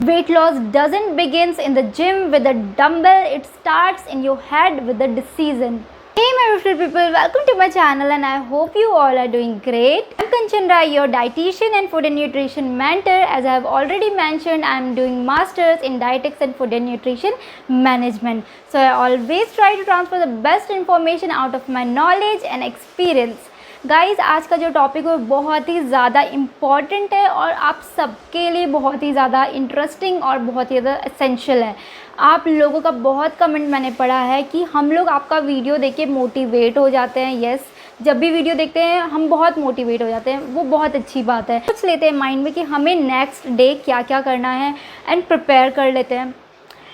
Weight loss doesn't begins in the gym with a dumbbell, it starts in your head with a decision. Hey my beautiful people, welcome to my channel and I hope you all are doing great. I'm Kanchan Rai, your dietitian and food and nutrition mentor. As I have already mentioned, I'm doing masters in dietetics and food and nutrition management. So I always try to transfer the best information out of my knowledge and experience. Guys आज का जो topic है बहुत ही ज़्यादा important है और आप सबके लिए बहुत ही ज़्यादा इंटरेस्टिंग और बहुत ही ज़्यादा एसेंशियल है। आप लोगों का बहुत कमेंट मैंने पढ़ा है कि हम लोग आपका वीडियो देख के मोटिवेट हो जाते हैं। यस, जब भी वीडियो देखते हैं हम बहुत मोटिवेट हो जाते हैं, वो बहुत अच्छी बात है। सोच लेते हैं माइंड में कि हमें नेक्स्ट डे क्या क्या करना है एंड प्रिपेयर कर लेते हैं।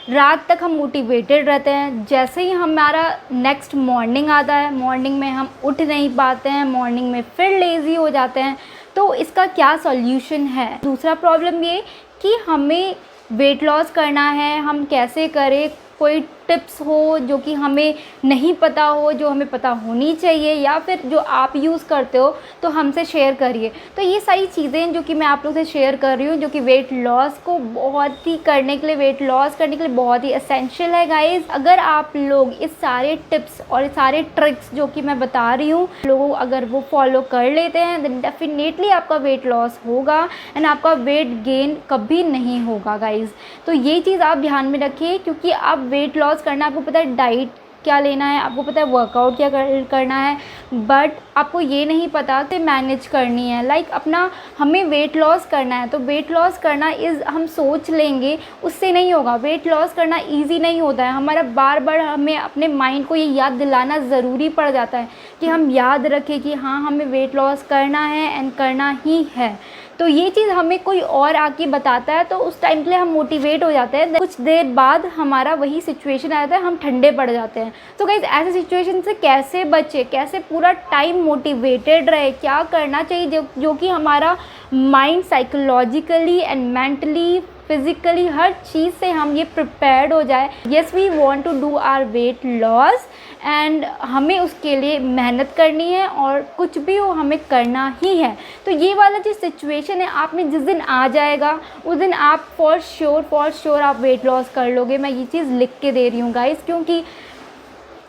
रात तक हम मोटिवेटेड रहते हैं, जैसे ही हमारा नेक्स्ट मॉर्निंग आता है, मॉर्निंग में हम उठ नहीं पाते हैं, मॉर्निंग में फिर लेज़ी हो जाते हैं। तो इसका क्या सॉल्यूशन है? दूसरा प्रॉब्लम ये कि हमें वेट लॉस करना है, हम कैसे करें? कोई टिप्स हो जो कि हमें नहीं पता हो, जो हमें पता होनी चाहिए, या फिर जो आप यूज़ करते हो तो हमसे शेयर करिए। तो ये सारी चीज़ें जो कि मैं आप लोग से शेयर कर रही हूँ, जो कि वेट लॉस को बहुत ही करने के लिए, वेट लॉस करने के लिए बहुत ही एसेंशियल है गाइज़। अगर आप लोग इस सारे टिप्स और इस सारे ट्रिक्स जो कि मैं बता रही हूँ, लोगों अगर वो फॉलो कर लेते हैं देन डेफिनेटली आपका वेट लॉस होगा एंड आपका वेट गेन कभी नहीं होगा गाइज़। तो ये चीज़ आप ध्यान में रखिए, क्योंकि आप वेट लॉस करना, आपको पता है डाइट क्या लेना है, आपको पता है वर्कआउट क्या करना है, बट आपको ये नहीं पता कि मैनेज करनी है। लाइक अपना हमें वेट लॉस करना है, तो वेट लॉस करना हम सोच लेंगे उससे नहीं होगा। वेट लॉस करना इजी नहीं होता है। हमारा बार बार हमें अपने माइंड को ये याद दिलाना ज़रूरी पड़ जाता है कि हम याद रखें कि हाँ हमें वेट लॉस करना है एंड करना ही है। तो ये चीज़ हमें कोई और आके बताता है तो उस टाइम के लिए हम मोटिवेट हो जाते हैं। कुछ देर बाद हमारा वही सिचुएशन आ जाता है, हम ठंडे पड़ जाते हैं। तो गाइस ऐसे सिचुएशन से कैसे बचे, कैसे पूरा टाइम मोटिवेटेड रहे, क्या करना चाहिए जो कि हमारा mind psychologically and mentally physically हर चीज़ से हम ये प्रिपेयर्ड हो जाए। Yes we want to do our weight loss and हमें उसके लिए मेहनत करनी है और कुछ भी हो हमें करना ही है। तो ये वाला जो सिचुएशन है आप में जिस दिन आ जाएगा उस दिन आप फॉर श्योर आप वेट लॉस कर लोगे। मैं ये चीज़ लिख के दे रही हूँ गाइस, क्योंकि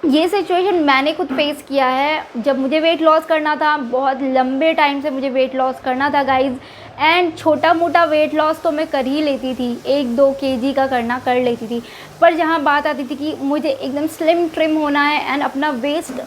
ये सिचुएशन मैंने खुद फेस किया है। जब मुझे वेट लॉस करना था, बहुत लंबे टाइम से मुझे वेट लॉस करना था गाइज़, एंड छोटा मोटा वेट लॉस तो मैं कर ही लेती थी, 1-2 kg का करना कर लेती थी। पर जहाँ बात आती थी कि मुझे एकदम स्लिम ट्रिम होना है एंड अपना वेस्ट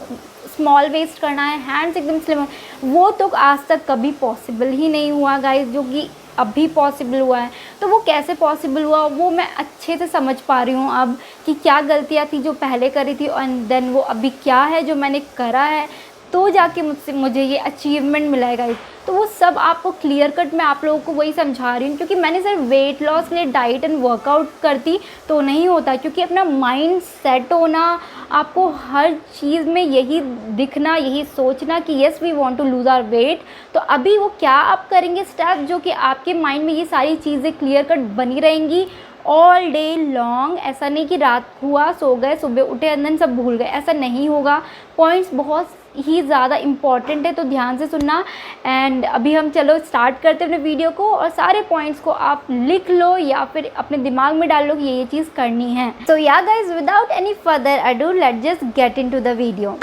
स्मॉल वेस्ट करना है, हैंड्स एकदम स्लिम, वो तो आज तक कभी पॉसिबल ही नहीं हुआ गाइज़, जो कि अभी पॉसिबल हुआ है। तो वो कैसे पॉसिबल हुआ वो मैं अच्छे से समझ पा रही हूँ अब, कि क्या गलतियाँ थी जो पहले करी थी एंड देन वो अभी क्या है जो मैंने करा है, तो जाके मुझे ये अचीवमेंट मिला है गाइस। तो वो सब आपको क्लियर कट मैं आप लोगों को वही समझा रही हूँ, क्योंकि मैंने सिर्फ वेट लॉस के लिए डाइट एंड वर्कआउट करती तो नहीं होता, क्योंकि अपना माइंड सेट होना, आपको हर चीज़ में यही दिखना, यही सोचना कि yes we want to lose our weight. तो अभी वो क्या आप करेंगे स्टेप जो कि आपके माइंड में ये सारी चीज़ें क्लियर कट बनी रहेंगी ऑल डे लॉन्ग। ऐसा नहीं कि रात हुआ सो गए, सुबह उठे अंदर सब भूल गए, ऐसा नहीं होगा। पॉइंट्स बहुत ही ज़्यादा इम्पॉर्टेंट है, तो ध्यान से सुनना। एंड अभी हम चलो स्टार्ट करते हैं अपने वीडियो को, और सारे पॉइंट्स को आप लिख लो या फिर अपने दिमाग में डाल लो कि ये चीज़ करनी है। तो yeah guys without any further ado let's just get into the video.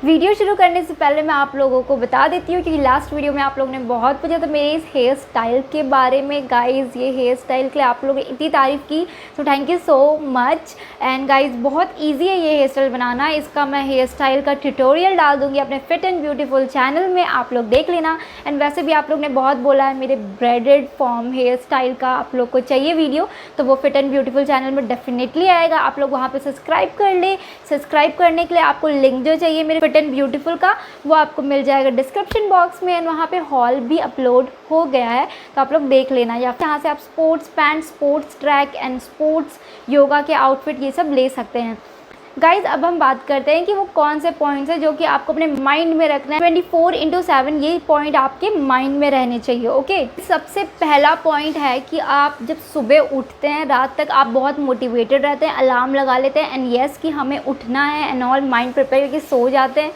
Video शुरू करने से पहले मैं आप लोगों को बता देती हूँ कि लास्ट वीडियो में आप लोगों ने बहुत पूछा था मेरे इस हेयर स्टाइल के बारे में। गाइज़ ये हेयर स्टाइल के लिए आप लोगों ने इतनी तारीफ़ की, तो thank you so much. And guys बहुत इजी है ये हेयर स्टाइल बनाना। इसका मैं हेयर स्टाइल का ट्यूटोरियल डाल दूँगी अपने फिट एंड ब्यूटीफुल चैनल में, आप लोग देख लेना। एंड वैसे भी आप लोग ने बहुत बोला है मेरे ब्रेडेड फॉर्म हेयर स्टाइल का आप लोग को चाहिए वीडियो, तो वो फिट एंड ब्यूटीफुल चैनल में डेफिनेटली आएगा। आप लोग वहाँ पर सब्सक्राइब कर ले। सब्सक्राइब करने के लिए आपको लिंक जो चाहिए मेरे फिट एंड ब्यूटीफुल का, वो आपको मिल जाएगा डिस्क्रिप्शन बॉक्स में, एंड वहाँ पे हॉल भी अपलोड हो गया है, तो आप लोग देख लेना। या फिर यहाँ से आप sports pant, sports track and sports yoga के आउटफिट ये सब ले सकते हैं। गाइज़ अब हम बात करते हैं कि वो कौन से पॉइंट्स हैं जो कि आपको अपने माइंड में रखना है। 24/7 ये पॉइंट आपके माइंड में रहने चाहिए। ओके, सबसे पहला पॉइंट है कि आप जब सुबह उठते हैं, रात तक आप बहुत मोटिवेटेड रहते हैं, अलार्म लगा लेते हैं एंड येस कि हमें उठना है एंड ऑल, माइंड प्रिपेयर करके सो जाते हैं।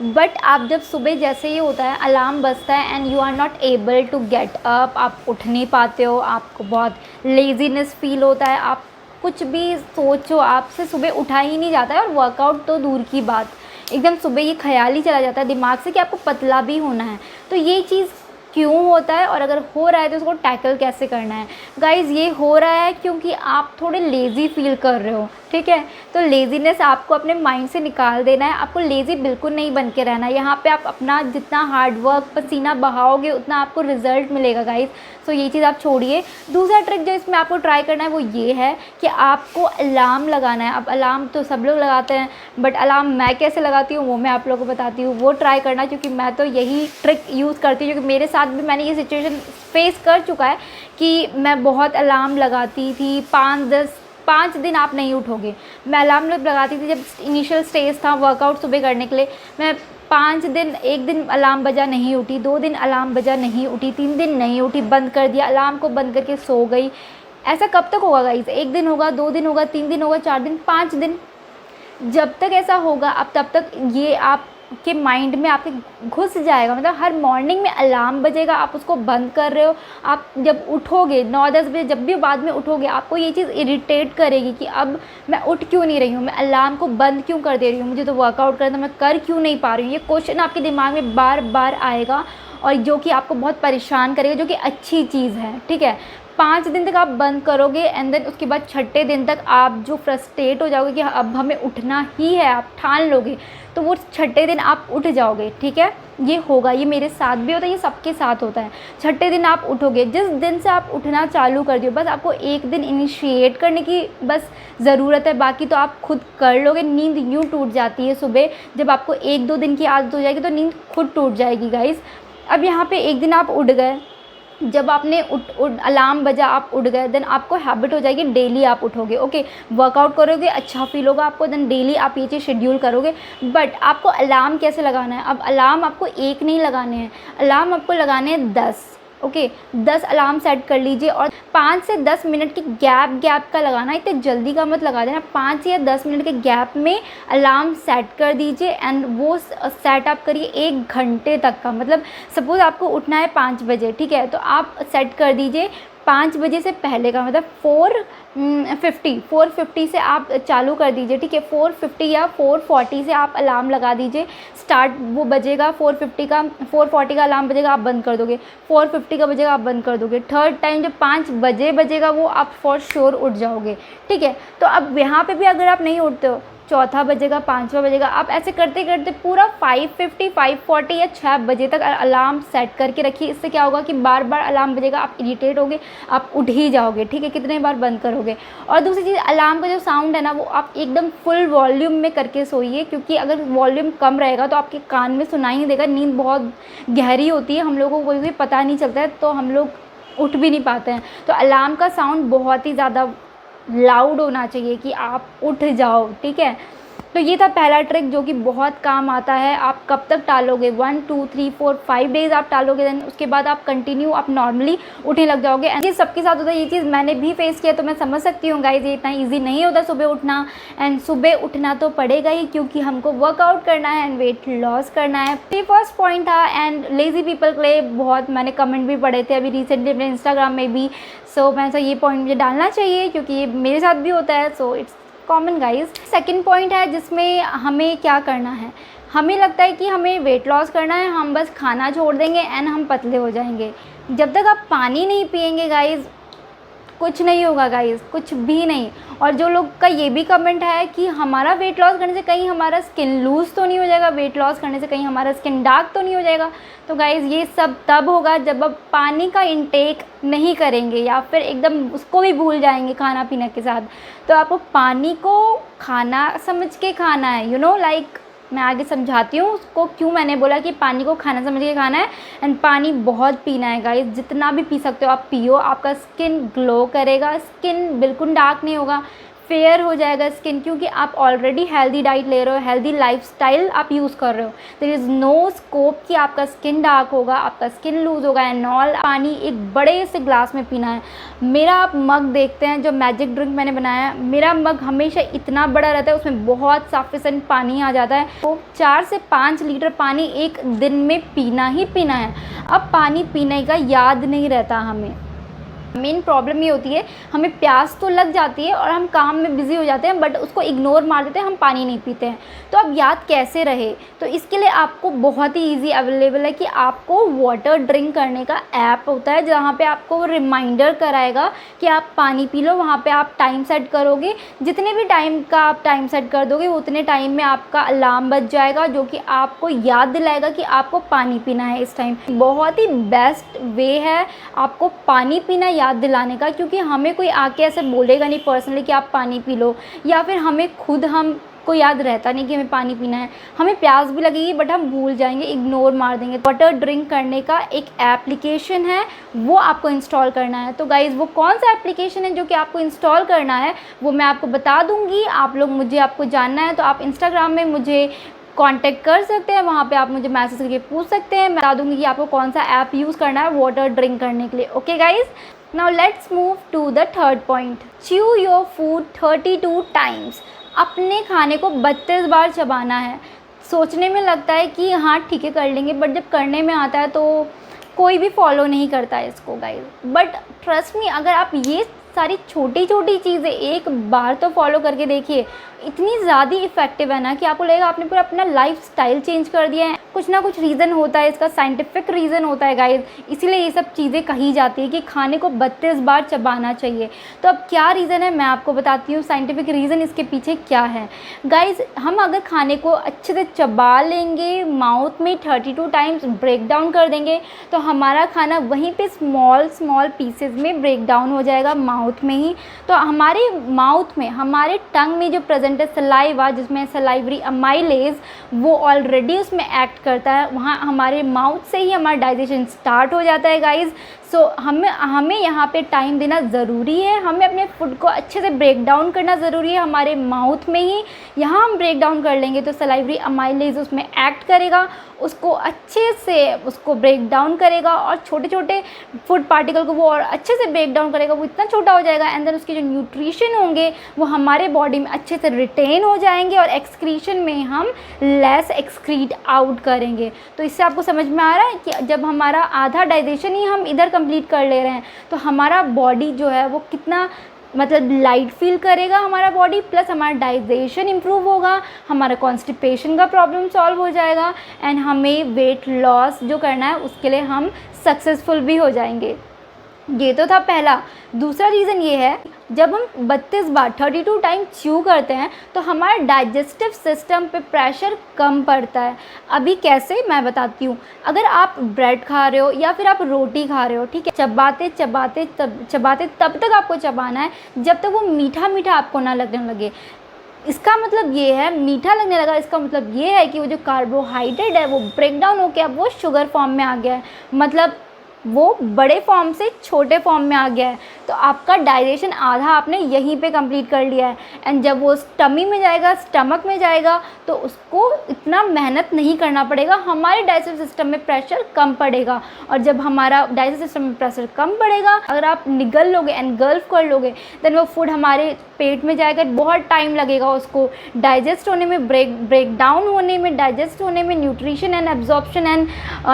बट आप जब सुबह जैसे ही होता है अलार्म बजता है and you are not able to get up, आप उठ नहीं पाते हो, आपको बहुत लेज़ीनेस फील होता है, आप कुछ भी सोचो आपसे सुबह उठा ही नहीं जाता है, और वर्कआउट तो दूर की बात, एकदम सुबह ये ख्याल ही चला जाता है दिमाग से कि आपको पतला भी होना है। तो ये चीज़ क्यों होता है, और अगर हो रहा है तो उसको टैकल कैसे करना है। गाइज़ ये हो रहा है क्योंकि आप थोड़े लेज़ी फील कर रहे हो, ठीक है। तो लेज़ीनेस आपको अपने माइंड से निकाल देना है, आपको लेज़ी बिल्कुल नहीं बन के रहना है। यहाँ पे आप अपना जितना हार्ड वर्क पसीना बहाओगे उतना आपको रिज़ल्ट मिलेगा गाइज़। सो ये चीज़ आप छोड़िए। दूसरा ट्रिक जो इसमें आपको ट्राई करना है वो ये है कि आपको अलार्म लगाना है। अब अलार्म तो सब लोग लगाते हैं, बट अलार्म मैं कैसे लगाती हूँ वो मैं आप लोगों को बताती हूँ, वो ट्राई करना, क्योंकि मैं तो यही ट्रिक यूज़ करती हूँ, क्योंकि मेरे साथ भी मैंने ये सिचुएशन फेस कर चुका है कि मैं बहुत अलार्म लगाती थी। 5 दिन आप नहीं उठोगे, मैं अलार्म लगाती थी जब इनिशियल स्टेज था वर्कआउट सुबह करने के लिए। मैं 5 दिन, 1 दिन अलार्म बजा नहीं उठी, 2 दिन अलार्म बजा नहीं उठी, 3 दिन नहीं उठी, बंद कर दिया, अलार्म को बंद करके सो गई। ऐसा कब तक होगा गाइस? 1 दिन होगा, 2 दिन होगा, 3 दिन होगा, 4 दिन, 5 दिन। जब तक ऐसा होगा अब तब तक ये आपके माइंड में आपके घुस जाएगा। मतलब हर मॉर्निंग में अलार्म बजेगा, आप उसको बंद कर रहे हो, आप जब उठोगे 9-10 बजे, जब भी बाद में उठोगे आपको ये चीज़ इरिटेट करेगी कि अब मैं उठ क्यों नहीं रही हूँ, मैं अलार्म को बंद क्यों कर दे रही हूँ, मुझे तो वर्कआउट करना, मैं कर क्यों नहीं पा रही हूँ। ये क्वेश्चन आपके दिमाग में बार बार आएगा, और जो कि आपको बहुत परेशान करेगा, जो कि अच्छी चीज़ है, ठीक है। 5 दिन तक आप बंद करोगे एंड देन उसके बाद 6ठे दिन तक आप जो फ्रस्ट्रेट हो जाओगे कि अब हमें उठना ही है, आप ठान लोगे, तो वो 6ठे दिन आप उठ जाओगे, ठीक है। ये होगा, ये मेरे साथ भी होता है, ये सबके साथ होता है। 6ठे दिन आप उठोगे, जिस दिन से आप उठना चालू कर दियो, बस आपको 1 दिन इनिशिएट करने की बस ज़रूरत है, बाकी तो आप खुद कर लोगे। नींद यूँ टूट जाती है सुबह, जब आपको 1-2 दिन की आदत हो जाएगी तो नींद खुद टूट जाएगी गाइज़। अब यहाँ पे 1 दिन आप उठ गए, जब आपने अलार्म बजा आप उठ गए, देन आपको हैबिट हो जाएगी, डेली आप उठोगे, ओके, वर्कआउट करोगे, अच्छा फील होगा आपको, देन डेली आप ये चीज़ शेड्यूल करोगे। बट आपको अलार्म कैसे लगाना है? अब अलार्म आपको 1 नहीं लगाने हैं, अलार्म आपको लगाने हैं 10, ओके। 10 अलार्म सेट कर लीजिए, और 5 से 10 मिनट की गैप का लगाना, इतने जल्दी का मत लगा देना। 5 या 10 मिनट के गैप में अलार्म सेट कर दीजिए, एंड वो सेट आप करिए 1 घंटे तक का। मतलब सपोज़ आपको उठना है 5 बजे, ठीक है, तो आप सेट कर दीजिए 5 बजे से पहले का, मतलब 4:50 से आप चालू कर दीजिए, ठीक है। 4:50 या 4:40 से आप अलार्म लगा दीजिए, स्टार्ट वो बजेगा 4:50 का, 4:40 का अलार्म बजेगा, आप बंद कर दोगे, 4:50 का बजेगा, आप बंद कर दोगे। थर्ड टाइम जब 5 बजे बजेगा वो आप फॉर श्योर उठ जाओगे, ठीक है। तो अब यहाँ पे भी अगर आप नहीं उठते हो, चौथा बजेगा, 5वां बजेगा, आप ऐसे करते करते पूरा 5:50, 5:40 या 6 बजे तक अलार्म सेट करके रखिए। इससे क्या होगा कि बार बार अलार्म बजेगा, आप इरिटेट होगे, आप उठ ही जाओगे, ठीक है, कितने बार बंद करोगे। और दूसरी चीज़, अलार्म का जो साउंड है ना, वो आप एकदम फुल वॉल्यूम में करके सोइए, क्योंकि अगर वॉल्यूम कम रहेगा तो आपके कान में सुनाई नहीं देगा। नींद बहुत गहरी होती है, हम लोगों को कोई भी पता नहीं चलता है, तो हम लोग उठ भी नहीं पाते हैं। तो अलार्म का साउंड बहुत ही ज़्यादा लाउड होना चाहिए कि आप उठ जाओ, ठीक है। तो ये था पहला ट्रिक जो कि बहुत काम आता है। आप कब तक टालोगे? 1 2 3 4 5 डेज़ आप टालोगे, देन उसके बाद आप कंटिन्यू आप नॉर्मली उठने लग जाओगे। एंड ये सबके साथ होता है, ये चीज़ मैंने भी फेस किया, तो मैं समझ सकती हूँ गाइज, ये इतना ईजी नहीं होता सुबह उठना। एंड सुबह उठना तो पड़ेगा ही, क्योंकि हमको वर्कआउट करना है एंड वेट लॉस करना है। ये फर्स्ट पॉइंट था। एंड लेज़ी पीपल के लिए बहुत मैंने कमेंट भी पढ़े थे अभी रिसेंटली अपने इंस्टाग्राम में भी। सो मैं ये पॉइंट मुझे डालना चाहिए, क्योंकि ये मेरे साथ भी होता है। So it's common guys. Second point है जिसमें हमें क्या करना है, हमें लगता है कि हमें वेट लॉस करना है, हम बस खाना छोड़ देंगे एंड हम पतले हो जाएंगे। जब तक आप पानी नहीं पिएंगे गाइज, कुछ नहीं होगा गाइज, कुछ भी नहीं। और जो लोग का ये भी कमेंट है कि हमारा वेट लॉस करने से कहीं हमारा स्किन लूज़ तो नहीं हो जाएगा, वेट लॉस करने से कहीं हमारा स्किन डार्क तो नहीं हो जाएगा। तो गाइज़ ये सब तब होगा जब आप पानी का इंटेक नहीं करेंगे, या फिर एकदम उसको भी भूल जाएंगे खाना पीना के साथ। तो आपको पानी को खाना समझ के खाना है, लाइक मैं आगे समझाती हूँ उसको क्यों मैंने बोला कि पानी को खाना समझ के खाना है। एंड पानी बहुत पीना है गाइस, जितना भी पी सकते हो आप पियो, आपका स्किन ग्लो करेगा, स्किन बिल्कुल डार्क नहीं होगा, फेयर हो जाएगा स्किन, क्योंकि आप ऑलरेडी हेल्दी डाइट ले रहे हो, हेल्दी लाइफस्टाइल आप यूज़ कर रहे हो। देयर इज़ नो स्कोप कि आपका स्किन डार्क होगा, आपका स्किन लूज़ होगा एंड ऑल। पानी एक बड़े से ग्लास में पीना है। मेरा आप मग देखते हैं जो मैजिक ड्रिंक मैंने बनाया है, मेरा मग हमेशा इतना बड़ा रहता है, उसमें बहुत सफिशेंट पानी आ जाता है। तो 4 से 5 लीटर पानी एक दिन में पीना ही पीना है। अब पानी पीने का याद नहीं रहता हमें। मेन प्रॉब्लम ये होती है, हमें प्यास तो लग जाती है और हम काम में बिज़ी हो जाते हैं, बट उसको इग्नोर मार देते हैं, हम पानी नहीं पीते हैं। तो अब याद कैसे रहे? तो इसके लिए आपको बहुत ही इजी अवेलेबल है कि आपको वाटर ड्रिंक करने का ऐप होता है, जहाँ पे आपको रिमाइंडर कराएगा कि आप पानी पी लो। वहाँ पे आप टाइम सेट करोगे, जितने भी टाइम का आप टाइम सेट कर दोगे उतने टाइम में आपका अलार्म बज जाएगा, जो कि आपको याद दिलाएगा कि आपको पानी पीना है इस टाइम। बहुत ही बेस्ट वे है आपको पानी पीना याद दिलाने का, क्योंकि हमें कोई आके ऐसे बोलेगा नहीं पर्सनली कि आप पानी पी लो, या फिर हमें खुद को याद रहता नहीं कि हमें पानी पीना है। हमें प्यास भी लगेगी बट हम भूल जाएंगे, इग्नोर मार देंगे। वाटर ड्रिंक करने का एक एप्लीकेशन है, वो आपको इंस्टॉल करना है। तो गाइज़ वो कौन सा एप्लीकेशन है जो कि आपको इंस्टॉल करना है वो मैं आपको बता दूँगी। आपको जानना है तो आप इंस्टाग्राम में मुझे कांटेक्ट कर सकते हैं, वहाँ पे आप मुझे मैसेज करके पूछ सकते हैं। मैं बता दूँगी कि आपको कौन सा ऐप यूज़ करना है वाटर ड्रिंक करने के लिए। Okay guys, now let's move to the third point. Chew your food 32 times. अपने खाने को 32 बार चबाना है। सोचने में लगता है कि हाँ ठीक है कर लेंगे, बट जब करने में आता है तो कोई भी फॉलो नहीं करता है इसको गाइस। बट ट्रस्ट मी, अगर आप ये सारी छोटी छोटी चीज़ें एक बार तो फॉलो करके देखिए, इतनी ज़्यादा इफ़ेक्टिव है ना कि आपको लगेगा आपने पूरा अपना लाइफ स्टाइल चेंज कर दिया है। कुछ ना कुछ रीज़न होता है इसका, साइंटिफिक रीज़न होता है गाइज, इसीलिए ये सब चीज़ें कही जाती है कि खाने को 32 बार चबाना चाहिए। तो अब क्या रीज़न है मैं आपको बताती हूँ, साइंटिफिक रीज़न इसके पीछे क्या है। गाइज हम अगर खाने को अच्छे से चबा लेंगे, माउथ में 32 टाइम्स ब्रेक डाउन कर देंगे, तो हमारा खाना वहीं पे स्मॉल पीसेस में ब्रेक डाउन हो जाएगा माउथ में ही। तो हमारे माउथ में, हमारे टंग में जो प्रेजेंट है सलाइवा, जिसमें सलाइवरी अमाइलेज, वो ऑलरेडी उसमें एक्ट करता है। वहाँ हमारे माउथ से ही हमारा डाइजेशन स्टार्ट हो जाता है गाइज। सो हमें यहाँ पे टाइम देना ज़रूरी है, हमें अपने फूड को अच्छे से ब्रेक डाउन करना ज़रूरी है हमारे माउथ में ही। यहाँ हम ब्रेक डाउन कर लेंगे तो सलाइवरी अमाइलेज उसमें एक्ट करेगा, उसको अच्छे से उसको ब्रेक डाउन करेगा और छोटे छोटे फूड पार्टिकल को वो और अच्छे से ब्रेक डाउन करेगा, वो इतना छोटा हो जाएगा। एंड देन उसके जो न्यूट्रिशन होंगे वो हमारे बॉडी में अच्छे से रिटेन हो जाएंगे और एक्सक्रीशन में हम लेस एक्सक्रीट आउट करेंगे। तो इससे आपको समझ में आ रहा है कि जब हमारा आधा डाइजेशन ही हम इधर कंप्लीट कर ले रहे हैं तो हमारा बॉडी जो है वो कितना लाइट फील करेगा हमारा बॉडी, प्लस हमारा डाइजेशन इम्प्रूव होगा, हमारा कॉन्स्टिपेशन का प्रॉब्लम सॉल्व हो जाएगा एंड हमें वेट लॉस जो करना है उसके लिए हम सक्सेसफुल भी हो जाएंगे। ये तो था पहला। दूसरा रीज़न ये है, जब हम 32 बार 32 टाइम च्यू करते हैं तो हमारे डाइजेस्टिव सिस्टम पे प्रेशर कम पड़ता है। अभी कैसे मैं बताती हूँ। अगर आप ब्रेड खा रहे हो या फिर आप रोटी खा रहे हो, ठीक है, चबाते तब तक आपको चबाना है जब तक वो मीठा मीठा आपको ना लगने लगे। इसका मतलब ये है, मीठा लगने लगा इसका मतलब ये है कि वो जो कार्बोहाइड्रेट है वो ब्रेक डाउन होकर अब वो शुगर फॉर्म में आ गया है, मतलब वो बड़े फॉर्म से छोटे फॉर्म में आ गया है। तो आपका डाइजेशन आधा आपने यहीं पे कंप्लीट कर लिया है। एंड जब वो स्टमी में जाएगा, स्टमक में जाएगा, तो उसको इतना मेहनत नहीं करना पड़ेगा, हमारे डाइजेस्टिव सिस्टम में प्रेशर कम पड़ेगा। और जब हमारा डाइजेस्टिव सिस्टम में प्रेशर कम पड़ेगा, अगर आप निगल लोगे, एनगल्फ कर लोगे, देन वो फूड हमारे पेट में जाएगा, बहुत टाइम लगेगा उसको डाइजेस्ट होने में, ब्रेक डाउन होने में, डाइजेस्ट होने में, nutrition and absorption and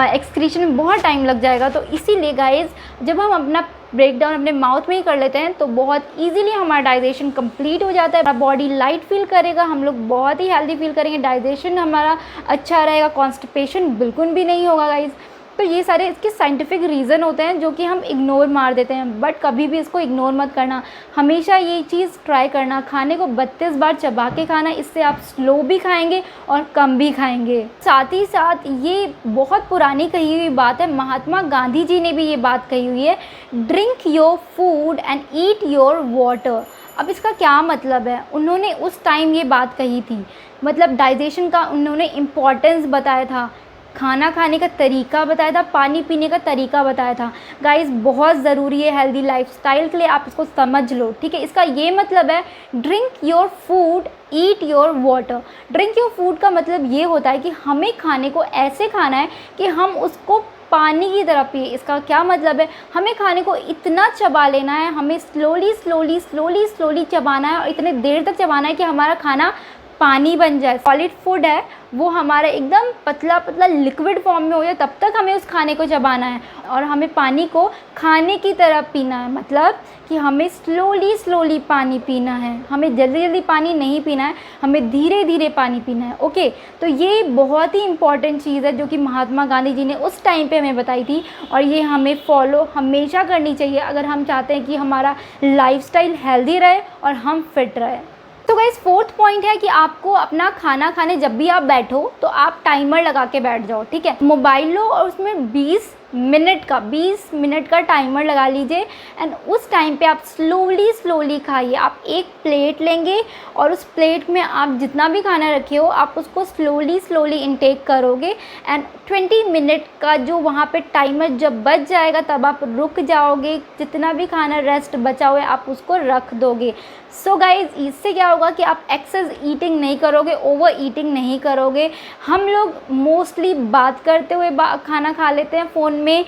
excretion में बहुत टाइम लग जाएगा। तो इसीलिए गाइज जब हम अपना ब्रेक डाउन अपने माउथ में ही कर लेते हैं तो बहुत इजीली हमारा डाइजेशन कंप्लीट हो जाता है, हमारा बॉडी लाइट फील करेगा, हम लोग बहुत ही हेल्दी फील करेंगे, डाइजेशन हमारा अच्छा रहेगा, कॉन्स्टिपेशन बिल्कुल भी नहीं होगा गाइज। तो ये सारे इसके साइंटिफिक रीज़न होते हैं जो कि हम इग्नोर मार देते हैं, बट कभी भी इसको इग्नोर मत करना, हमेशा ये चीज़ ट्राई करना, खाने को 32 बार चबा के खाना। इससे आप स्लो भी खाएंगे और कम भी खाएंगे। साथ ही साथ ये बहुत पुरानी कही हुई बात है, महात्मा गांधी जी ने भी ये बात कही हुई है, drink your food and eat your water. अब इसका क्या मतलब है, उन्होंने उस टाइम ये बात कही थी, मतलब डाइजेशन का उन्होंने इम्पॉर्टेंस बताया था। खाना खाने का तरीका बताया था, पानी पीने का तरीका बताया था। गाइस बहुत ज़रूरी है हेल्दी लाइफस्टाइल के लिए, आप इसको समझ लो, ठीक है। इसका ये मतलब है drink your food eat your water. Drink your food का मतलब ये होता है कि हमें खाने को ऐसे खाना है कि हम उसको पानी की तरह पिए। इसका क्या मतलब है, हमें खाने को इतना चबा लेना है, हमें स्लोली स्लोली स्लोली स्लोली चबाना है और इतने देर तक चबाना है कि हमारा खाना पानी बन जाए। सॉलिड फूड है वो हमारा एकदम पतला पतला लिक्विड फॉर्म में हो जाए, तब तक हमें उस खाने को चबाना है और हमें पानी को खाने की तरह पीना है। मतलब कि हमें स्लोली स्लोली पानी पीना है, हमें जल्दी जल्दी पानी नहीं पीना है, हमें धीरे धीरे पानी पीना है। ओके, तो ये बहुत ही इंपॉर्टेंट चीज़ है जो कि महात्मा गांधी जी ने उस टाइम पे हमें बताई थी और ये हमें फॉलो हमेशा करनी चाहिए अगर हम चाहते हैं कि हमारा लाइफस्टाइल हेल्दी रहे और हम फिट रहे। तो गाइस फोर्थ पॉइंट है कि आपको अपना खाना खाने जब भी आप बैठो तो आप टाइमर लगा के बैठ जाओ, ठीक है। मोबाइल लो और उसमें 20 मिनट का टाइमर लगा लीजिए एंड उस टाइम पे आप स्लोली स्लोली खाइए। आप एक प्लेट लेंगे और उस प्लेट में आप जितना भी खाना रखे हो आप उसको स्लोली स्लोली इनटेक करोगे एंड 20 मिनट का जो वहाँ पे टाइमर जब बच जाएगा तब आप रुक जाओगे, जितना भी खाना रेस्ट बचा हुआ है आप उसको रख दोगे। सो गाइज इससे क्या होगा कि आप एक्सेस ईटिंग नहीं करोगे, ओवर ईटिंग नहीं करोगे। हम लोग मोस्टली बात करते हुए खाना खा लेते हैं, फ़ोन में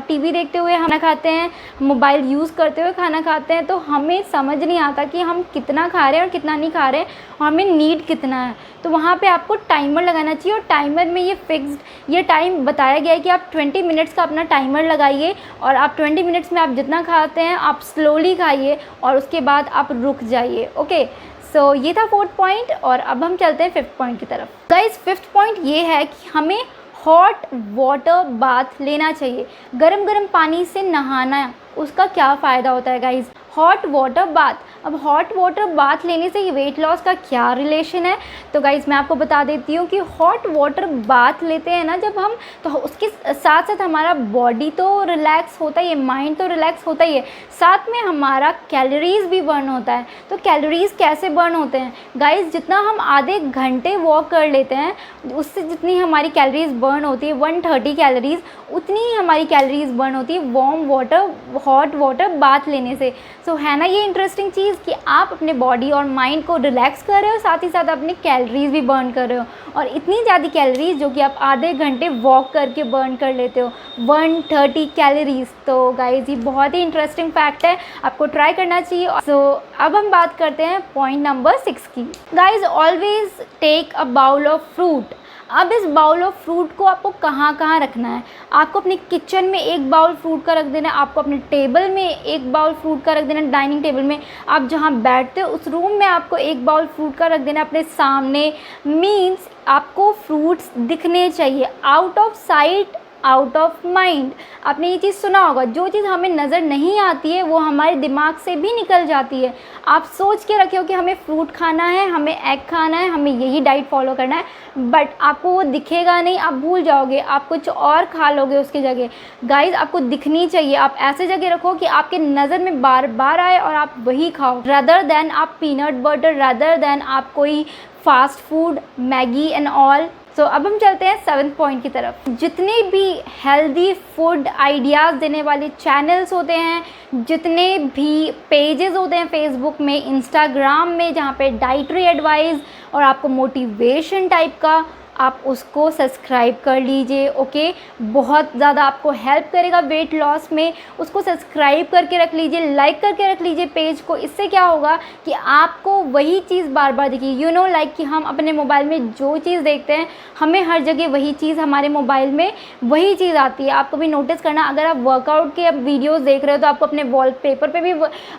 टीवी देखते हुए खाना खाते हैं, मोबाइल यूज़ करते हुए खाना खाते हैं, तो हमें समझ नहीं आता कि हम कितना खा रहे हैं और कितना नहीं खा रहे हैं और हमें नीड कितना है। तो वहाँ पे आपको टाइमर लगाना चाहिए और टाइमर में ये फिक्स्ड ये टाइम बताया गया है कि आप 20 मिनट्स का अपना टाइमर लगाइए और आप 20 मिनट्स में आप जितना खाते हैं आप स्लोली खाइए और उसके बाद आप रुक जाइए। ओके, सो ये था फोर्थ पॉइंट और अब हम चलते हैं फिफ्थ पॉइंट की तरफ। गाइस फिफ्थ पॉइंट ये है कि हमें हॉट वाटर बाथ लेना चाहिए। गरम गरम पानी से नहाना, उसका क्या फ़ायदा होता है गाइस? Hot water bath. अब हॉट वाटर बाथ लेने से वेट लॉस का क्या रिलेशन है? तो गाइस मैं आपको बता देती हूँ कि हॉट वाटर बाथ लेते हैं ना जब हम, तो उसके साथ साथ हमारा बॉडी तो रिलैक्स होता ही है, माइंड तो रिलैक्स होता ही है, साथ में हमारा कैलोरीज़ भी बर्न होता है। तो कैलोरीज़ कैसे बर्न होते हैं गाइस? जितना हम आधे घंटे वॉक कर लेते हैं उससे जितनी हमारी कैलोरीज़ बर्न होती है 130 कैलोरीज़, उतनी ही हमारी कैलोरीज़ बर्न होती है warm water hot water bath लेने से। सो है ना ये इंटरेस्टिंग चीज़ कि आप अपने बॉडी और माइंड को रिलैक्स कर रहे हो, साथ ही साथ अपनी कैलोरीज़ भी बर्न कर रहे हो और इतनी ज़्यादा कैलोरीज़ जो कि आप आधे घंटे वॉक करके बर्न कर लेते हो, 130 कैलोरीज़। तो गाइस ये बहुत ही इंटरेस्टिंग फैक्ट है, आपको ट्राई करना चाहिए। सो अब हम बात करते हैं पॉइंट नंबर 6 की। Guys always take a bowl of fruit. अब इस बाउल ऑफ फ्रूट को आपको कहाँ कहाँ रखना है? आपको अपने किचन में एक बाउल फ्रूट का रख देना है, आपको अपने टेबल में एक बाउल फ्रूट का रख देना है, डाइनिंग टेबल में आप जहाँ बैठते हो उस रूम में आपको एक बाउल फ्रूट का रख देना है अपने सामने। मीन्स आपको फ्रूट्स दिखने चाहिए। Out of sight out of mind. आपने ये चीज़ सुना होगा, जो चीज़ हमें नज़र नहीं आती है वो हमारे दिमाग से भी निकल जाती है। आप सोच के रखे हो कि हमें फ्रूट खाना है, हमें एग खाना है, हमें यही डाइट फॉलो करना है, बट आपको वो दिखेगा नहीं, आप भूल जाओगे, आप कुछ और खा लोगे उसकी जगह। गाइस आपको दिखनी चाहिए, आप ऐसे जगह रखो कि आपके नज़र में बार बार आए और आप वही खाओ, रदर देन आप पीनट बटर, रदर देन आप कोई fast food, Maggi and all. So अब हम चलते हैं 7th पॉइंट की तरफ। जितने भी हेल्दी फूड आइडियाज़ देने वाले चैनल्स होते हैं, जितने भी पेजेस होते हैं फेसबुक में, इंस्टाग्राम में, जहाँ पे डाइटरी एडवाइस और आपको मोटिवेशन टाइप का, आप उसको सब्सक्राइब कर लीजिए। ओके, बहुत ज़्यादा आपको हेल्प करेगा वेट लॉस में। उसको सब्सक्राइब करके रख लीजिए, लाइक करके रख लीजिए पेज को। इससे क्या होगा कि आपको वही चीज़ बार बार दिखेगी। यू नो लाइक कि हम अपने मोबाइल में जो चीज़ देखते हैं हमें हर जगह वही चीज़ हमारे मोबाइल में वही चीज़ आती है। आपको भी नोटिस करना, अगर आप वर्कआउट के वीडियोज़ देख रहे हो तो आपको अपने वॉलपेपर पे भी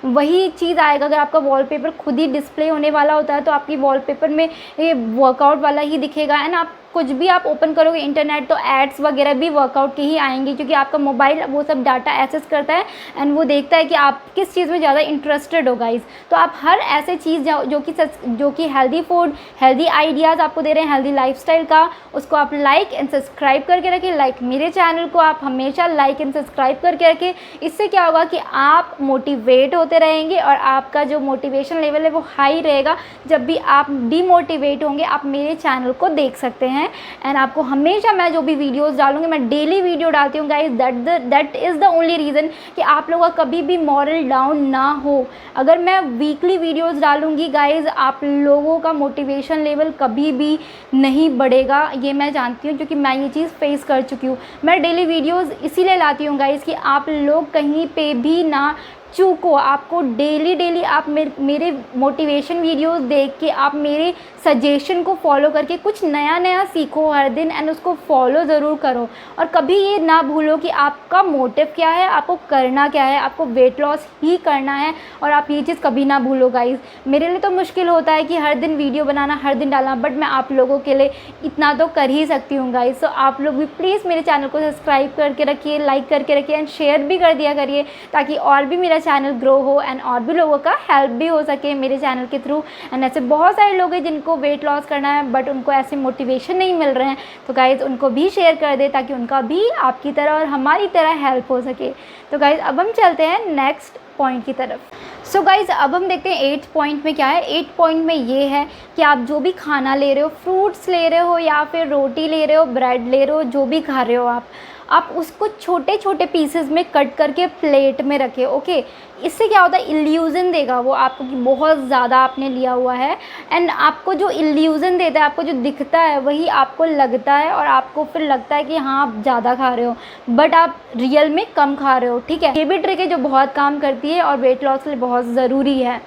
वही चीज़ आएगा। अगर आपका वॉलपेपर खुद ही डिस्प्ले होने वाला होता है तो आपकी वॉलपेपर में ये वर्कआउट वाला ही दिखेगा। एंड कुछ भी आप ओपन करोगे इंटरनेट तो एड्स वगैरह भी वर्कआउट के ही आएंगे, क्योंकि आपका मोबाइल वो सब डाटा एक्सेस करता है एंड वो देखता है कि आप किस चीज़ में ज़्यादा इंटरेस्टेड हो गाइस। तो आप हर ऐसे चीज़ जो कि हेल्दी फूड, हेल्दी आइडियाज़ आपको दे रहे हैं, हेल्दी लाइफस्टाइल का, उसको आप लाइक एंड सब्सक्राइब करके रखें। लाइक मेरे चैनल को आप हमेशा लाइक एंड सब्सक्राइब करके रखें। इससे क्या होगा कि आप मोटिवेट होते रहेंगे और आपका जो मोटिवेशन लेवल है वो हाई रहेगा। जब भी आप डीमोटिवेट होंगे आप मेरे चैनल को देख सकते हैं। हैं। एंड आपको हमेशा मैं जो भी वीडियोज़ डालूँगी, मैं डेली वीडियो डालती हूँ guys, that is the only reason कि आप लोगों का कभी भी मॉरल डाउन ना हो। अगर मैं वीकली वीडियोज़ डालूँगी गाइज, आप लोगों का मोटिवेशन लेवल कभी भी नहीं बढ़ेगा, ये मैं जानती हूँ क्योंकि मैं ये चीज़ फेस कर चुकी हूँ। मैं डेली वीडियोज़ इसीलिए लाती हूँ गाइज़ कि आप लोग कहीं पे भी ना चूको। आपको डेली आप मेरे मोटिवेशन वीडियोस देख के आप मेरे सजेशन को फॉलो करके कुछ नया सीखो हर दिन, एंड उसको फॉलो ज़रूर करो। और कभी ये ना भूलो कि आपका मोटिव क्या है, आपको करना क्या है, आपको वेट लॉस ही करना है। और आप ये चीज़ कभी ना भूलो गाइज़। मेरे लिए तो मुश्किल होता है कि हर दिन वीडियो बनाना, हर दिन डालना, बट मैं आप लोगों के लिए इतना तो कर ही सकती हूँ गाइज़। तो आप लोग भी प्लीज़ मेरे चैनल को सब्सक्राइब करके रखिए, लाइक करके रखिए, एंड शेयर भी कर दिया करिए, ताकि और भी मेरा चैनल ग्रो हो एंड और भी लोगों का हेल्प भी हो सके मेरे चैनल के थ्रू। एंड ऐसे बहुत सारे लोग हैं जिनको वेट लॉस करना है बट उनको ऐसे मोटिवेशन नहीं मिल रहे हैं, तो गाइज़ उनको भी शेयर कर दे ताकि उनका भी आपकी तरह और हमारी तरह हेल्प हो सके। तो गाइज़ अब हम चलते हैं नेक्स्ट पॉइंट की तरफ। सो गाइज़ अब हम देखते हैं 8th पॉइंट में क्या है। 8th पॉइंट में ये है कि आप जो भी खाना ले रहे हो, फ्रूट्स ले रहे हो या फिर रोटी ले रहे हो, ब्रेड ले रहे हो, जो भी खा रहे हो आप उसको छोटे छोटे पीसेस में कट करके प्लेट में रखें। ओके, इससे क्या होता है, इल्यूज़न देगा वो आपको कि बहुत ज़्यादा आपने लिया हुआ है। एंड आपको जो इल्यूज़न देता है, आपको जो दिखता है वही आपको लगता है, और आपको फिर लगता है कि हाँ आप ज़्यादा खा रहे हो बट आप रियल में कम खा रहे हो। ठीक है, ये भी ट्रिक है जो बहुत काम करती है और वेट लॉस के लिए बहुत ज़रूरी है।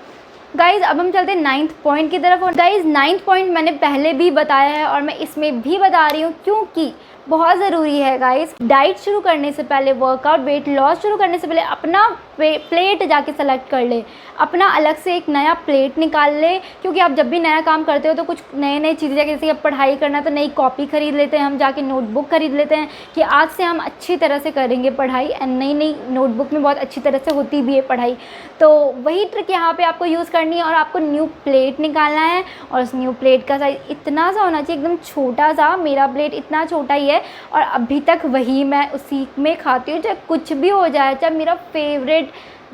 गाइज़ अब हम चलते हैं 9th पॉइंट की तरफ। और गाइज़ 9th पॉइंट मैंने पहले भी बताया है और मैं इसमें भी बता रही हूँ क्योंकि बहुत ज़रूरी है गाइज़। डाइट शुरू करने से पहले, वर्कआउट, वेट लॉस शुरू करने से पहले अपना प्लेट जाके सेलेक्ट कर ले, अपना अलग से एक नया प्लेट निकाल ले। क्योंकि आप जब भी नया काम करते हो तो कुछ नई चीज़ें, जैसे अब पढ़ाई करना तो नई कॉपी ख़रीद लेते हैं हम, जाके नोटबुक ख़रीद लेते हैं कि आज से हम अच्छी तरह से करेंगे पढ़ाई, एंड नई नोटबुक में बहुत अच्छी तरह से होती भी है पढ़ाई। तो वही ट्रिक यहाँ पे आपको यूज़ करनी है और आपको न्यू प्लेट निकालना है। और उस न्यू प्लेट का साइज़ इतना सा होना चाहिए, एकदम छोटा सा। मेरा प्लेट इतना छोटा ही है और अभी तक वही मैं उसी में खाती हूँ, चाहे कुछ भी हो जाए, चाहे मेरा फेवरेट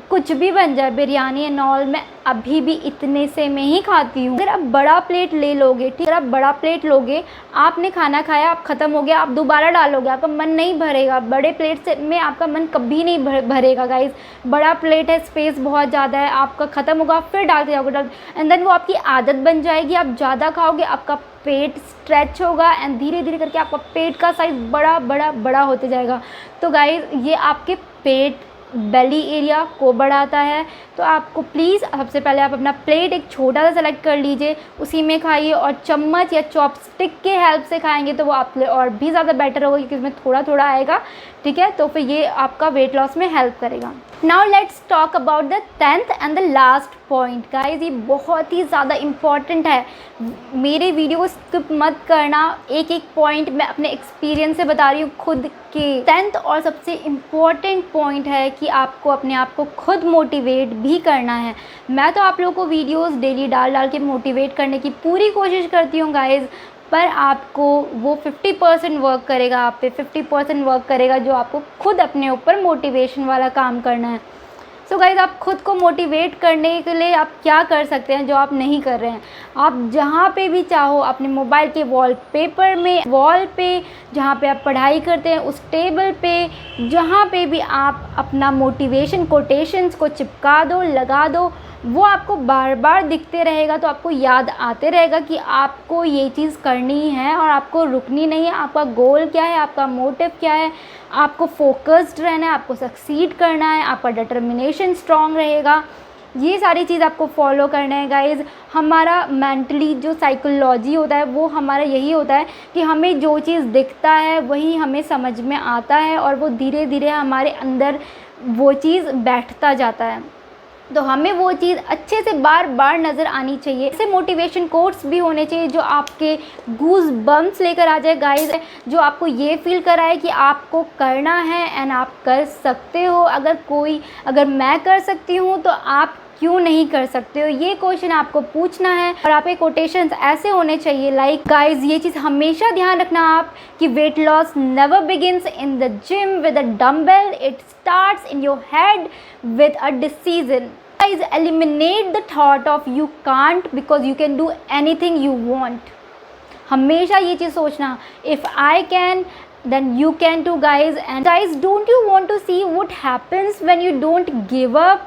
कुछ भी बन जाए, बिरयानी एंड ऑल, मैं अभी भी इतने से में ही खाती हूँ। अगर आप बड़ा प्लेट ले लोगे, ठीक है, आप बड़ा प्लेट लोगे, आपने खाना खाया, आप ख़त्म हो गया, आप दोबारा डालोगे, आपका मन नहीं भरेगा। बड़े प्लेट से में आपका मन कभी नहीं भरेगा गाइस। बड़ा प्लेट है, स्पेस बहुत ज़्यादा है, आपका ख़त्म होगा, फिर डालते जाओगे, एंड देन वो आपकी आदत बन जाएगी। आप ज़्यादा खाओगे, आपका पेट स्ट्रेच होगा एंड धीरे धीरे करके आपका पेट का साइज़ बड़ा होते जाएगा। तो गाइस ये आपके पेट, बेली एरिया को बढ़ाता है। तो आपको प्लीज़ सबसे पहले आप अपना प्लेट एक छोटा सा सेलेक्ट कर लीजिए, उसी में खाइए, और चम्मच या चॉपस्टिक के हेल्प से खाएंगे तो वो आपके लिए और भी ज़्यादा बेटर होगा क्योंकि उसमें थोड़ा थोड़ा आएगा। ठीक है, तो फिर ये आपका वेट लॉस में हेल्प करेगा। Now let's talk about the 10th and the last point. Guys ये बहुत ही ज़्यादा इम्पॉर्टेंट है, मेरे वीडियो को स्किप मत करना। एक एक पॉइंट मैं अपने एक्सपीरियंस से बता रही हूँ खुद के। 10th और सबसे इम्पॉर्टेंट पॉइंट है कि आपको अपने आप को खुद मोटिवेट भी करना है। मैं तो आप लोगों को वीडियोस डेली डाल के मोटिवेट करने की पूरी कोशिश करती हूँ गाइज़, पर आपको वो 50% वर्क करेगा, आप पे 50% वर्क करेगा जो आपको खुद अपने ऊपर मोटिवेशन वाला काम करना है। सो गाइज़ आप खुद को मोटिवेट करने के लिए आप क्या कर सकते हैं जो आप नहीं कर रहे हैं। आप जहाँ पे भी चाहो अपने मोबाइल के वॉलपेपर में, वॉल पे जहाँ पे आप पढ़ाई करते हैं उस टेबल पे, जहाँ पे भी आप अपना मोटिवेशन कोटेशंस को चिपका दो, लगा दो। वो आपको बार बार दिखते रहेगा तो आपको याद आते रहेगा कि आपको ये चीज़ करनी है और आपको रुकनी नहीं है। आपका गोल क्या है, आपका मोटिव क्या है, आपको फोकस्ड रहना है, आपको सक्सीड करना है, आपका डिटर्मिनेशन स्ट्रॉन्ग रहेगा। ये सारी चीज़ आपको फॉलो करना है गाइज़। हमारा मेंटली जो साइकोलॉजी होता है वो हमारा यही होता है कि हमें जो चीज़ दिखता है वही हमें समझ में आता है और वो धीरे धीरे हमारे अंदर वो चीज़ बैठता जाता है। तो हमें वो चीज़ अच्छे से बार बार नज़र आनी चाहिए। ऐसे मोटिवेशन कोट्स भी होने चाहिए जो आपके गूज बम्प्स लेकर आ जाए गाइस, जो आपको ये फील कराए कि आपको करना है एंड आप कर सकते हो। अगर मैं कर सकती हूँ तो आप क्यों नहीं कर सकते हो, ये क्वेश्चन आपको पूछना है। और आपके कोटेशंस ऐसे होने चाहिए लाइक गाइज, ये चीज़ हमेशा ध्यान रखना आप कि weight loss never begins in the gym with a dumbbell, it starts in your head with a decision. Guys, eliminate the thought of you can't because you can do anything you want. हमेशा ये चीज़ सोचना, if I can then you can too guys. And guys, don't you want to see what happens when you don't give up?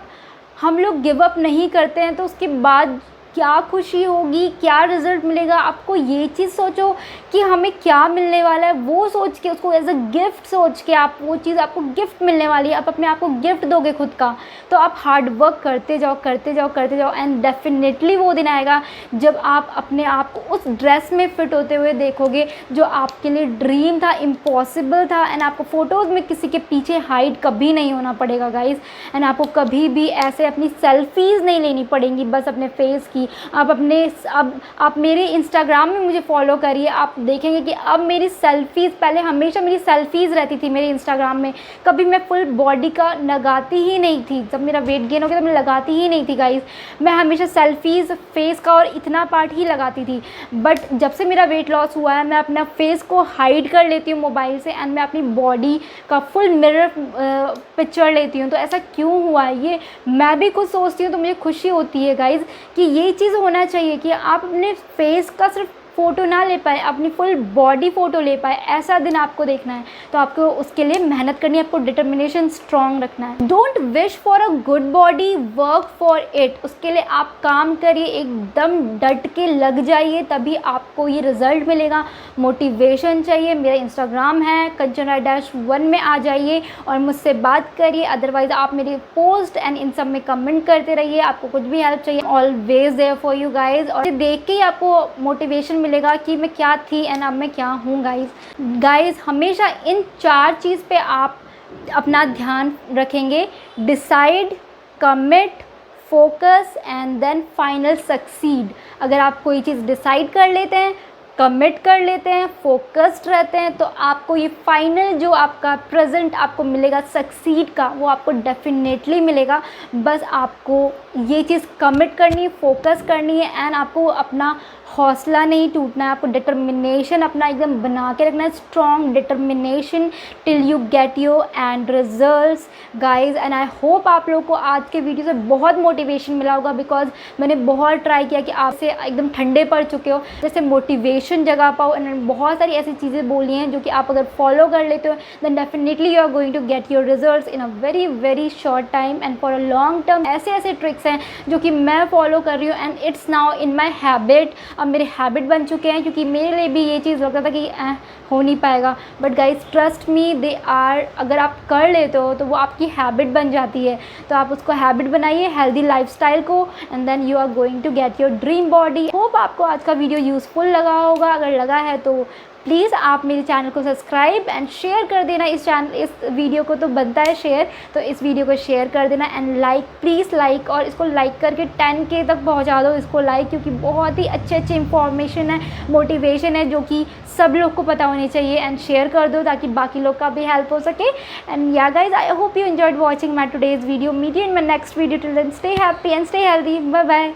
हम लोग give up नहीं करते हैं तो उसके बाद क्या खुशी होगी, क्या रिज़ल्ट मिलेगा। आपको ये चीज़ सोचो कि हमें क्या मिलने वाला है, वो सोच के उसको एज अ गिफ्ट सोच के आप वो चीज़ आपको गिफ्ट मिलने वाली है, आप अपने आप को गिफ्ट दोगे खुद का। तो आप हार्ड वर्क करते जाओ करते जाओ करते जाओ एंड डेफिनेटली वो दिन आएगा जब आप अपने आप को उस ड्रेस में फिट होते हुए देखोगे जो आपके लिए ड्रीम था, इम्पॉसिबल था। एंड आपको फ़ोटोज़ में किसी के पीछे हाइड कभी नहीं होना पड़ेगा गाइज़। एंड आपको कभी भी ऐसे अपनी सेल्फीज़ नहीं लेनी पड़ेंगी बस अपने फेस की। आप मेरे इंस्टाग्राम में मुझे फॉलो करिए, आप देखेंगे कि अब मेरी सेल्फ़ीज़, पहले हमेशा मेरी सेल्फ़ीज़ रहती थी मेरे इंस्टाग्राम में, कभी मैं फुल बॉडी का लगाती ही नहीं थी। जब मेरा वेट गेन हो गया तो मैं लगाती ही नहीं थी गाइज़, मैं हमेशा सेल्फ़ीज़ फेस का और इतना पार्ट ही लगाती थी। बट जब से मेरा वेट लॉस हुआ है मैं अपना फेस को हाइड कर लेती हूँ मोबाइल से एंड मैं अपनी बॉडी का फुल मिरर पिक्चर लेती हूँ। तो ऐसा क्यों हुआ है ये मैं भी खुद सोचती हूँ, तो मुझे खुशी होती है गाइज़ कि ये चीज़ होना चाहिए कि आप अपने फेस का सिर्फ फ़ोटो ना ले पाए, अपनी फुल बॉडी फ़ोटो ले पाए। ऐसा दिन आपको देखना है तो आपको उसके लिए मेहनत करनी है, आपको डिटर्मिनेशन स्ट्रॉन्ग रखना है। Don't wish for a good body, work for it. उसके लिए आप काम करिए, एकदम डट के लग जाइए, तभी आपको ये रिज़ल्ट मिलेगा। मोटिवेशन चाहिए, मेरा इंस्टाग्राम है कंचना-1 में आ जाइए और मुझसे बात करिए। अदरवाइज़ आप मेरे पोस्ट एंड इन सब में कमेंट करते रहिए। आपको कुछ भी हेल्प चाहिए, always there for you guys. और देख के ही आपको मोटिवेशन मिलेगा कि मैं क्या थी एंड अब मैं क्या हूँ गाइज। हमेशा इन 4 चीज़ पे आप अपना ध्यान रखेंगे, decide, commit, focus and then final succeed. अगर आप कोई चीज़ डिसाइड कर लेते हैं, कमिट कर लेते हैं, फोकस्ड रहते हैं, तो आपको ये फाइनल जो आपका प्रेजेंट आपको मिलेगा सक्सीड का, वो आपको डेफिनेटली मिलेगा। बस आपको ये चीज़ कमिट करनी है, फोकस करनी है एंड आपको अपना हौसला नहीं टूटना है। आपको डिटर्मिनेशन अपना एकदम बना के रखना है, strong determination till you get your and results guys. And I hope आप लोग को आज के वीडियो से बहुत मोटिवेशन मिला होगा, बिकॉज मैंने बहुत ट्राई किया कि आपसे एकदम ठंडे पड़ चुके हो, जैसे मोटिवेशन जगा पाओ। एंड बहुत सारी ऐसी चीज़ें बोली हैं जो कि आप अगर फॉलो कर लेते हो then definitely you are going to get your results in a very very short time and for a long term. ऐसे ऐसे ट्रिक्स हैं जो कि मैं फॉलो कर रही हूँ and it's now in my habit. अब मेरे हैबिट बन चुके हैं, क्योंकि मेरे लिए भी ये चीज़ लगता था कि हो नहीं पाएगा, but guys trust me they are. अगर आप कर लेते हो तो वो आपकी हैबिट बन जाती है। तो आप उसको हैबिट बनाइए, हेल्दी लाइफस्टाइल को, and then you are going to get your dream body. Hope आपको आज का वीडियो यूज़फुल लगा होगा। अगर लगा है तो प्लीज़ आप मेरे चैनल को सब्सक्राइब एंड शेयर कर देना। इस वीडियो को तो बनता है शेयर, तो इस वीडियो को शेयर कर देना एंड लाइक, प्लीज़ लाइक, और इसको लाइक करके 10K तक पहुंचा दो इसको लाइक, क्योंकि बहुत ही अच्छे अच्छे इंफॉर्मेशन है, मोटिवेशन है जो कि सब लोग को पता होनी चाहिए। एंड शेयर कर दो ताकि बाकी लोग का भी हेल्प हो सके। And yeah guys, I hope you enjoyed watching my today's video. Meet you in my next video. Till then stay happy and stay healthy. Bye bye.